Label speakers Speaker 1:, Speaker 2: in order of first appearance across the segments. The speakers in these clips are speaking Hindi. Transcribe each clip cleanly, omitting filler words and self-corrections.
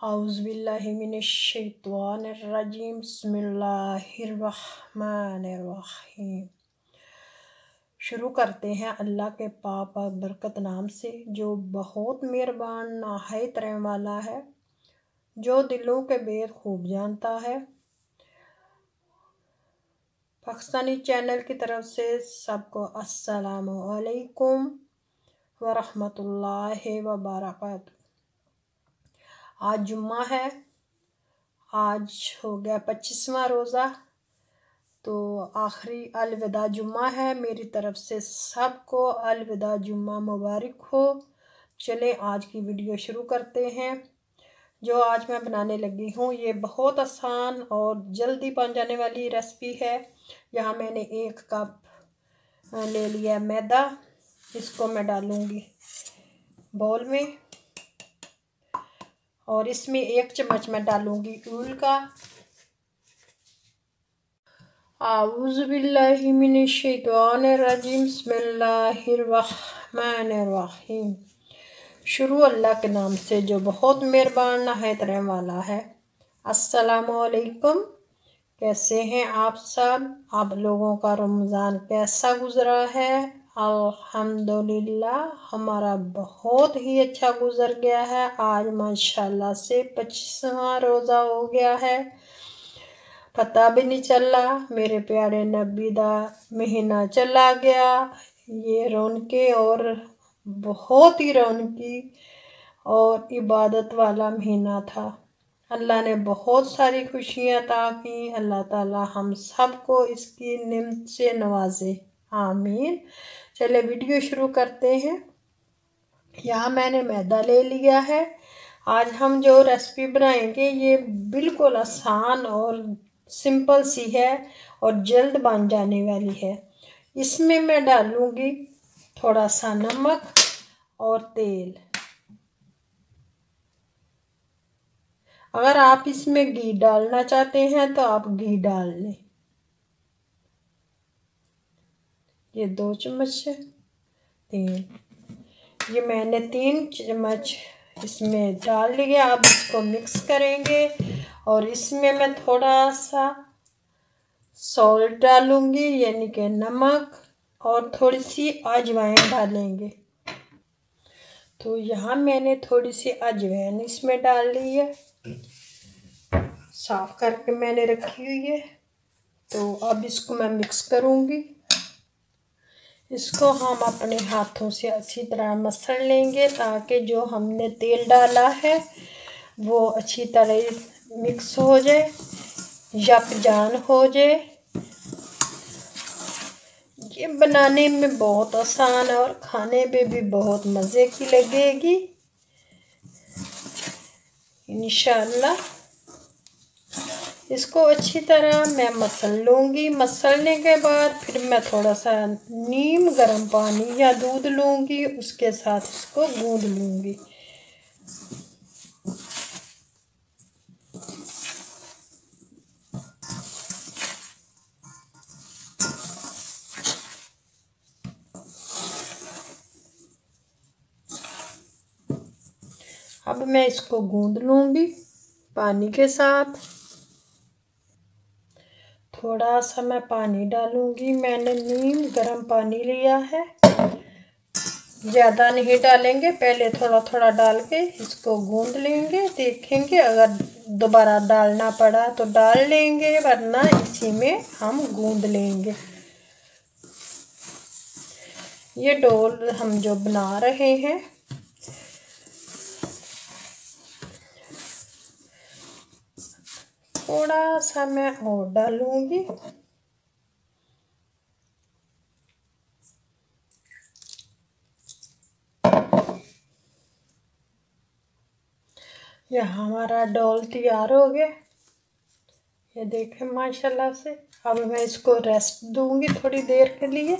Speaker 1: औज़ुबिल्लाहिमिनश्शैतानिर्रजीम बिस्मिल्लाहिर्रहमानिर्रहीम। शुरू करते हैं अल्लाह के पाक बरकत नाम से, जो बहुत मेहरबान नहायत रहम वाला है, जो दिलों के भेद खूब जानता है। पाकिस्तानी चैनल की तरफ से सबको अस्सलामु अलैकुम व रहमतुल्लाहि व बरकातुहू। आज जुम्मा है, आज हो गया 25वां रोज़ा, तो आखिरी अलविदा जुम्मा है। मेरी तरफ से सबको अलविदा जुम्मा मुबारक हो। चले आज की वीडियो शुरू करते हैं। जो आज मैं बनाने लगी हूँ ये बहुत आसान और जल्दी बन जाने वाली रेसिपी है। यहाँ मैंने 1 कप ले लिया मैदा, इसको मैं डालूँगी बाउल में और इसमें 1 चम्मच मैं डालूँगी ऊल का। आऊज़ुबिल्लाहि मिनश्शैतानिर्रजीम बिस्मिल्लाहिर्रहमानिर्रहीम। शुरू अल्लाह के नाम से जो बहुत मेहरबान नहायत रहम वाला है। अस्सलामु अलैकुम। कैसे हैं आप सब? आप लोगों का रमज़ान कैसा गुज़रा है? अल्हम्दुलिल्लाह हमारा बहुत ही अच्छा गुज़र गया है। आज माशाल्लाह से 25वां रोज़ा हो गया है, पता भी नहीं चला। मेरे प्यारे नबी दा महीना चला गया। ये रौनके और बहुत ही रौनकी और इबादत वाला महीना था। अल्लाह ने बहुत सारी खुशियाँ अता की। अल्लाह ताला हम सबको इसकी नेमत से नवाजे, आमीन। चले वीडियो शुरू करते हैं। यहाँ मैंने मैदा ले लिया है। आज हम जो रेसिपी बनाएंगे ये बिल्कुल आसान और सिंपल सी है और जल्द बन जाने वाली है। इसमें मैं डालूँगी थोड़ा सा नमक और तेल। अगर आप इसमें घी डालना चाहते हैं तो आप घी डाल लें। ये 2 चम्मच है, 3, ये मैंने 3 चम्मच इसमें डाल लिया। अब इसको मिक्स करेंगे और इसमें मैं थोड़ा सा सॉल्ट डालूंगी, यानी कि नमक, और थोड़ी सी अजवाइन डालेंगे। तो यहाँ मैंने थोड़ी सी अजवाइन इसमें डाल ली है, साफ़ करके मैंने रखी हुई है। तो अब इसको मैं मिक्स करूँगी। इसको हम अपने हाथों से अच्छी तरह मसल लेंगे ताकि जो हमने तेल डाला है वो अच्छी तरह मिक्स हो जाए, यकजान हो जाए। ये बनाने में बहुत आसान है और खाने में भी बहुत मज़े की लगेगी इंशाअल्लाह। इसको अच्छी तरह मैं मसल लूँगी। मसलने के बाद फिर मैं थोड़ा सा नीम गर्म पानी या दूध लूँगी, उसके साथ इसको गूँध लूँगी। अब मैं इसको गूँध लूँगी पानी के साथ। थोड़ा सा मैं पानी डालूँगी। मैंने नीम गर्म पानी लिया है, ज़्यादा नहीं डालेंगे। पहले थोड़ा थोड़ा डाल के इसको गूँध लेंगे। देखेंगे अगर दोबारा डालना पड़ा तो डाल लेंगे, वरना इसी में हम गूँध लेंगे। ये डोल हम जो बना रहे हैं, थोड़ा सा मैं और डालूँगी। यह हमारा डोल तैयार हो गया, ये देखें माशाल्लाह से। अब मैं इसको रेस्ट दूंगी थोड़ी देर के लिए।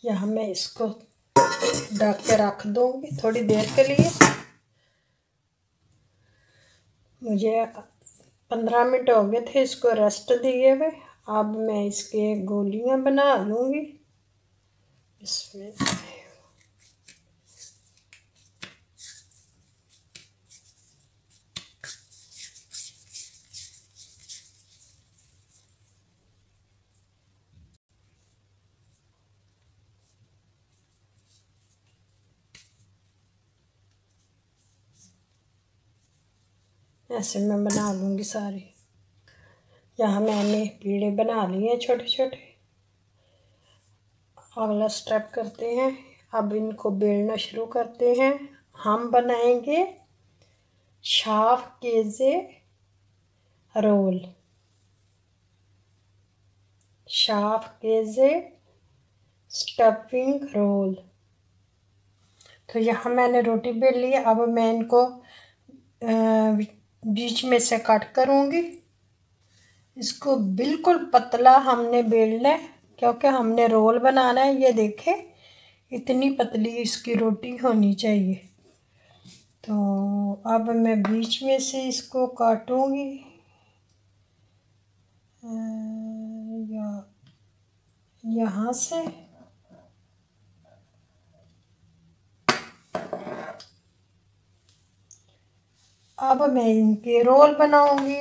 Speaker 1: यहाँ मैं इसको ढक के रख दूंगी थोड़ी देर के लिए। मुझे 15 मिनट हो गए थे इसको रेस्ट दिए हुए। अब मैं इसके गोलियां बना लूँगी। इसमें ऐसे मैं बना लूँगी सारी। यहाँ मैंने पेड़े बना लिए हैं छोटे छोटे। अगला स्टेप करते हैं, अब इनको बेलना शुरू करते हैं। हम बनाएंगे शाफ केजे रोल, शाफ केजे स्टफिंग रोल। तो यहाँ मैंने रोटी बेल ली। अब मैं इनको बीच में से कट करूँगी। इसको बिल्कुल पतला हमने बेलना है क्योंकि हमने रोल बनाना है। ये देखे इतनी पतली इसकी रोटी होनी चाहिए। तो अब मैं बीच में से इसको काटूँगी यहाँ से। अब मैं इनके रोल बनाऊंगी।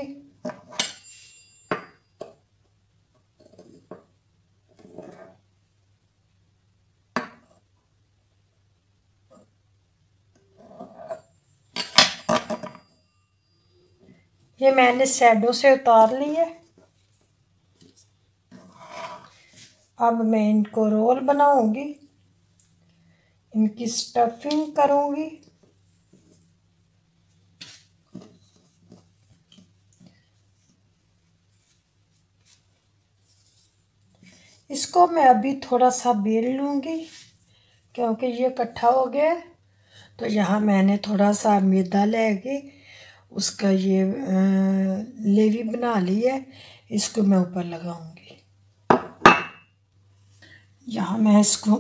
Speaker 1: ये मैंने शैडो से उतार ली है। अब मैं इनको रोल बनाऊंगी, इनकी स्टफिंग करूंगी। इसको मैं अभी थोड़ा सा बेल लूँगी क्योंकि ये इकट्ठा हो गया है। तो यहाँ मैंने थोड़ा सा मैदा लेके उसका ये लेवी बना ली है। इसको मैं ऊपर लगाऊंगी। यहाँ मैं इसको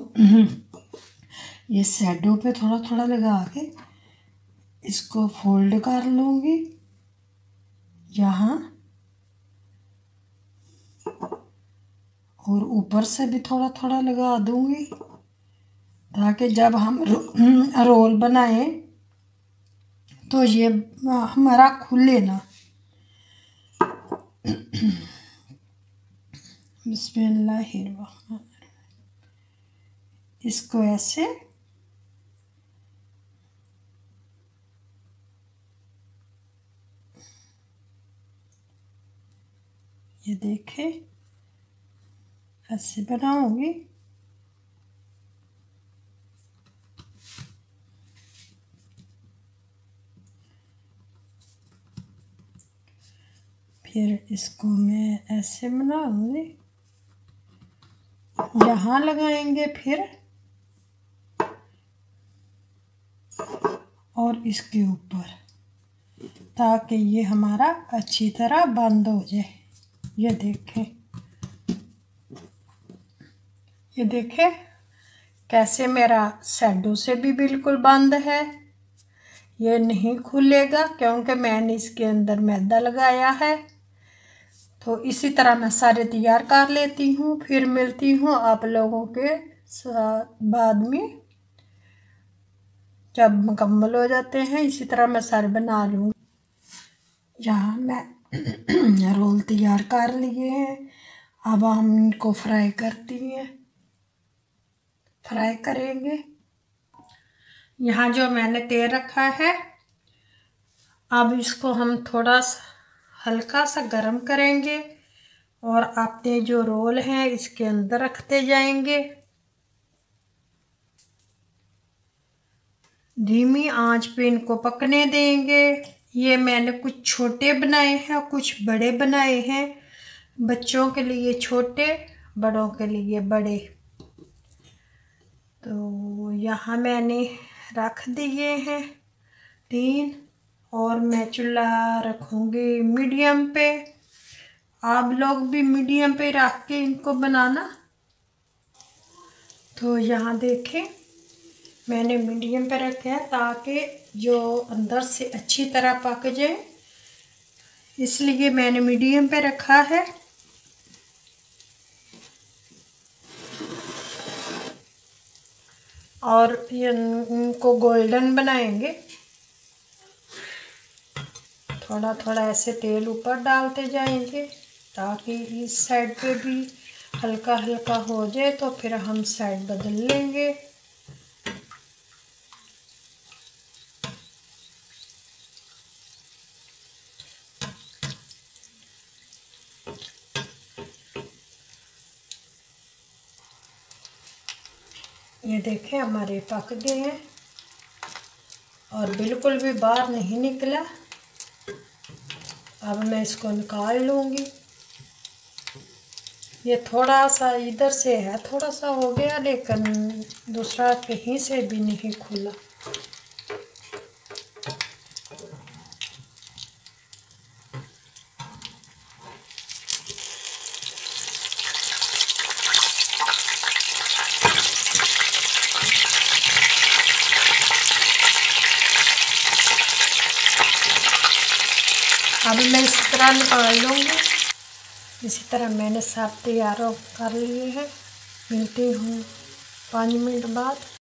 Speaker 1: ये शैडो पे थोड़ा थोड़ा लगा के इसको फोल्ड कर लूँगी यहाँ, और ऊपर से भी थोड़ा थोड़ा लगा दूँगी ताकि जब हम रोल बनाएं तो ये हमारा खुले ना। बिस्मिल्लाहिर्रहमानिर्रहीम। इसको ऐसे ये देखें ऐसे बनाऊंगी। फिर इसको मैं ऐसे बनाऊंगी, यहाँ लगाएंगे फिर और इसके ऊपर, ताकि ये हमारा अच्छी तरह बंद हो जाए। ये देखें कैसे मेरा शैडो से भी बिल्कुल बंद है। ये नहीं खुलेगा क्योंकि मैंने इसके अंदर मैदा लगाया है। तो इसी तरह मैं सारे तैयार कर लेती हूँ, फिर मिलती हूँ आप लोगों के बाद में जब मुकम्मल हो जाते हैं। इसी तरह मैं सारे बना लूँगी। यहाँ मैं रोल तैयार कर लिए हैं। अब हम इनको फ्राई करेंगे। यहाँ जो मैंने तेल रखा है, अब इसको हम थोड़ा सा हल्का सा गरम करेंगे और अपने जो रोल हैं इसके अंदर रखते जाएंगे। धीमी आंच पे इनको पकने देंगे। ये मैंने कुछ छोटे बनाए हैं, कुछ बड़े बनाए हैं। बच्चों के लिए छोटे, बड़ों के लिए बड़े। तो यहाँ मैंने रख दिए हैं 3, और मैं चूल्हा रखूँगी मीडियम पे। आप लोग भी मीडियम पे रख के इनको बनाना। तो यहाँ देखें मैंने मीडियम पे रखा है ताकि जो अंदर से अच्छी तरह पक जाए, इसलिए मैंने मीडियम पे रखा है। और इनको गोल्डन बनाएंगे। थोड़ा थोड़ा ऐसे तेल ऊपर डालते जाएंगे ताकि इस साइड पे भी हल्का हल्का हो जाए, तो फिर हम साइड बदल लेंगे। ये देखें हमारे पक गए हैं और बिल्कुल भी बाहर नहीं निकला। अब मैं इसको निकाल लूँगी। ये थोड़ा सा इधर से है, थोड़ा सा हो गया, लेकिन दूसरा कहीं से भी नहीं खुला। अब मैं इसी तरह निकाल लूँगी। इसी तरह मैंने सब तैयार कर लिए हैं। मिलती हूँ 5 मिनट बाद।